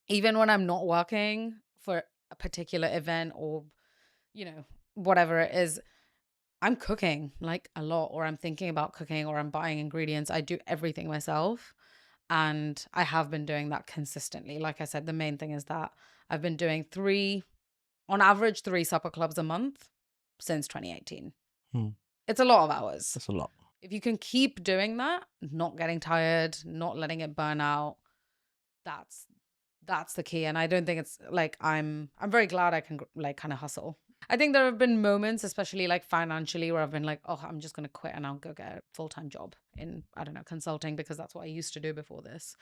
even when I'm not working for a particular event or, whatever it is, I'm cooking like a lot, or I'm thinking about cooking, or I'm buying ingredients. I do everything myself. And I have been doing that consistently. Like I said, the main thing is that I've been doing on average, 3 supper clubs a month since 2018. It's a lot of hours. That's a lot. If you can keep doing that, not getting tired, not letting it burn out, that's the key. And I don't think it's like I'm very glad I can like kind of hustle. I think there have been moments, especially like financially, where I've been like, oh, I'm just going to quit and I'll go get a full-time job in, I don't know, consulting, because that's what I used to do before this.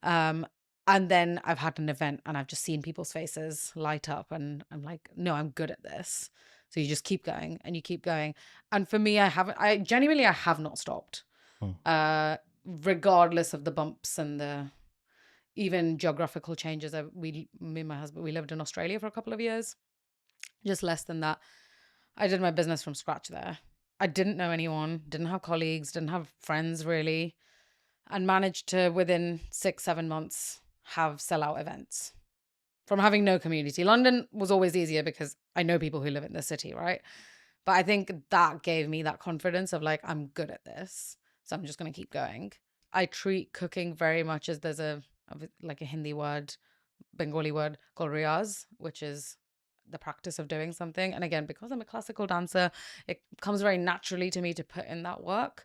And then I've had an event and I've just seen people's faces light up and I'm like, no, I'm good at this. So you just keep going and you keep going. And for me, I genuinely have not stopped, regardless of the bumps and the even geographical changes. Me and my husband, we lived in Australia for a couple of years, just less than that. I did my business from scratch there. I didn't know anyone, didn't have colleagues, didn't have friends really, and managed to, within 6-7 months, have sellout events from having no community. London was always easier because I know people who live in the city, right? But I think that gave me that confidence of like, I'm good at this, so I'm just going to keep going. I treat cooking very much as there's a Hindi word, Bengali word called riyaz, which is the practice of doing something. And again, because I'm a classical dancer, it comes very naturally to me to put in that work.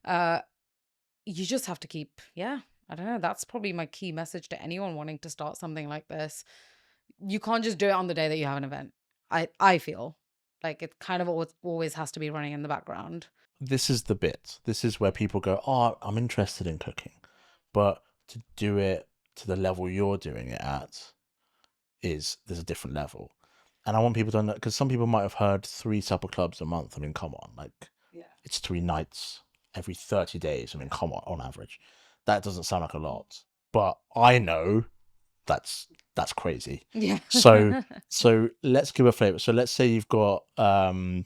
You just have to keep, I don't know. That's probably my key message to anyone wanting to start something like this. You can't just do it on the day that you have an event. I feel like it kind of always has to be running in the background. This is the bit. This is where people go, oh, I'm interested in cooking. But to do it to the level you're doing it at there's a different level. And I want people to know, because some people might have heard 3 supper clubs a month. I mean, come on, like, it's 3 nights every 30 days. I mean, come on average. That doesn't sound like a lot, but I know that's crazy. Yeah. So let's give a flavor. So let's say you've got a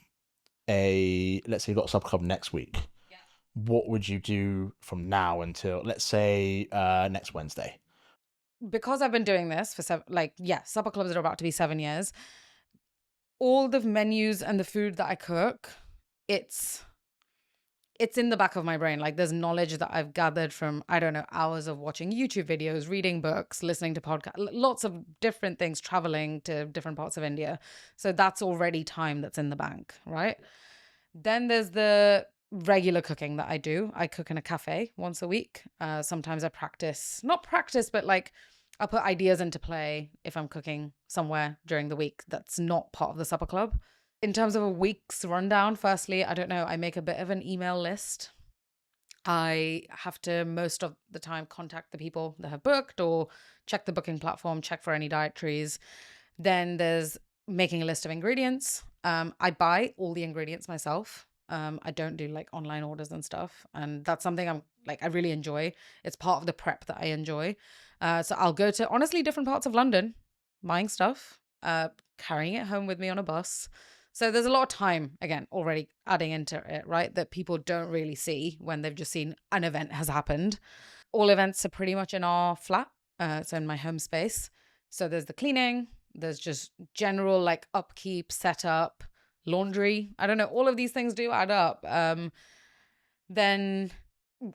supper club next week. Yeah. What would you do from now until, let's say, next Wednesday? Because I've been doing this for supper clubs are about to be 7 years. All the menus and the food that I cook, it's in the back of my brain. Like, there's knowledge that I've gathered from, I don't know, hours of watching YouTube videos, reading books, listening to podcasts, lots of different things, traveling to different parts of India. So that's already time that's in the bank, right? Then there's the regular cooking that I do. I cook in a cafe once a week. Sometimes I not practice, but like I'll put ideas into play if I'm cooking somewhere during the week that's not part of the supper club. In terms of a week's rundown, firstly, I don't know, I make a bit of an email list. I have to, most of the time, contact the people that have booked or check the booking platform, check for any dietaries. Then there's making a list of ingredients. I buy all the ingredients myself. I don't do like online orders and stuff. And that's something I really enjoy. It's part of the prep that I enjoy. So I'll go to, honestly, different parts of London, buying stuff, carrying it home with me on a bus. So there's a lot of time, again, already adding into it, right? That people don't really see when they've just seen an event has happened. All events are pretty much in our flat. So in my home space. So there's the cleaning, there's just general like upkeep, setup, laundry. I don't know. All of these things do add up. Then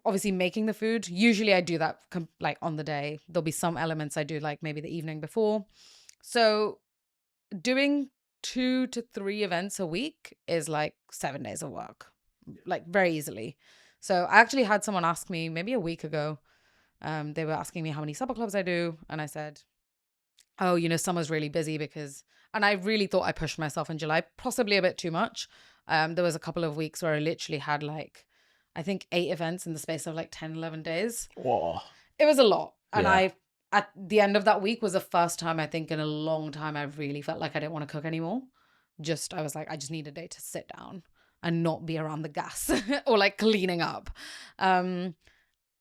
obviously making the food. Usually I do that like on the day. There'll be some elements I do like maybe the evening before. So doing 2 to 3 events a week is like 7 days of work, like very easily. So I actually had someone ask me maybe a week ago. They were asking me how many supper clubs I do. And I said, oh, summer's really busy and I really thought I pushed myself in July, possibly a bit too much. There was a couple of weeks where I literally had like, I think 8 events in the space of like 10, 11 days. Whoa. It was a lot. And at the end of that week was the first time I think in a long time I really felt like I didn't want to cook anymore. I was like, I just need a day to sit down and not be around the gas or like cleaning up. And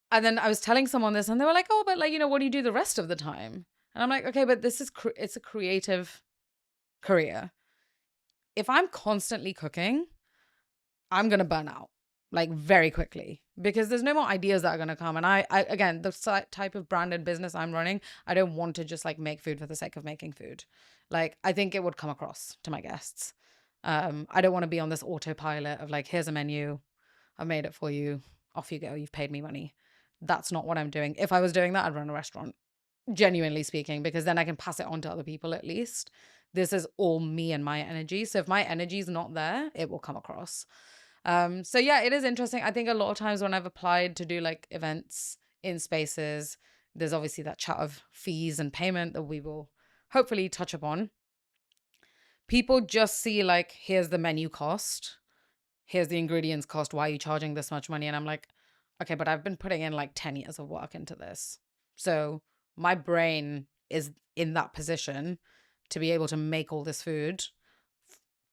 then I was telling someone this and they were like, oh, but like, what do you do the rest of the time? And I'm like, okay, but this is, it's a creative career. If I'm constantly cooking, I'm going to burn out like very quickly because there's no more ideas that are going to come. And I again, the type of branded business I'm running, I don't want to just like make food for the sake of making food. Like, I think it would come across to my guests. I don't want to be on this autopilot of like, here's a menu, I made it for you, off you go, you've paid me money. That's not what I'm doing. If I was doing that, I'd run a restaurant, genuinely speaking, because then I can pass it on to other people at least. This is all me and my energy. So if my energy is not there, it will come across. So yeah, it is interesting. I think a lot of times when I've applied to do like events in spaces, there's obviously that chat of fees and payment that we will hopefully touch upon. People just see like, here's the menu cost, here's the ingredients cost, why are you charging this much money? And I'm like, okay, but I've been putting in like 10 years of work into this. So my brain is in that position to be able to make all this food,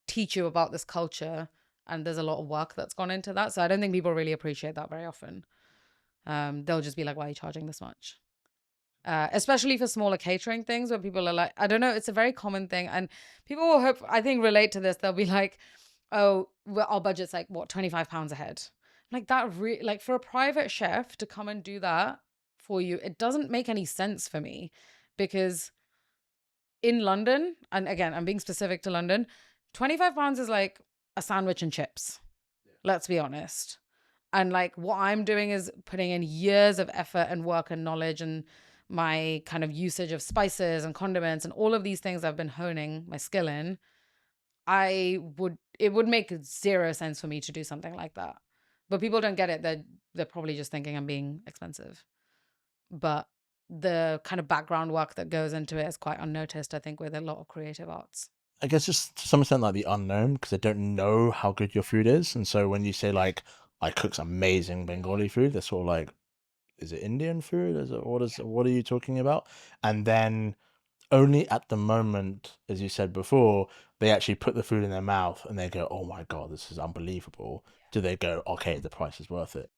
teach you about this culture, and there's a lot of work that's gone into that. So I don't think people really appreciate that very often. They'll just be like, why are you charging this much? Especially for smaller catering things where people are like, I don't know, it's a very common thing. And people will I think relate to this. They'll be like, oh, well, our budget's like, what, £25 a head? Like that, like for a private chef to come and do that for you, it doesn't make any sense for me, because in London, and again, I'm being specific to London, £25 is like a sandwich and chips. Let's be honest. And like what I'm doing is putting in years of effort and work and knowledge and my kind of usage of spices and condiments and all of these things I've been honing my skill in. It would make zero sense for me to do something like that. But people don't get it. They're probably just thinking I'm being expensive. But the kind of background work that goes into it is quite unnoticed, I think, with a lot of creative arts. I guess just to some extent like the unknown, because they don't know how good your food is. And so when you say like, I cook some amazing Bengali food, they're sort of like, is it Indian food? What are you talking about? And then only at the moment, as you said before, they actually put the food in their mouth and they go, oh my God, this is unbelievable. Do they go, okay, the price is worth it?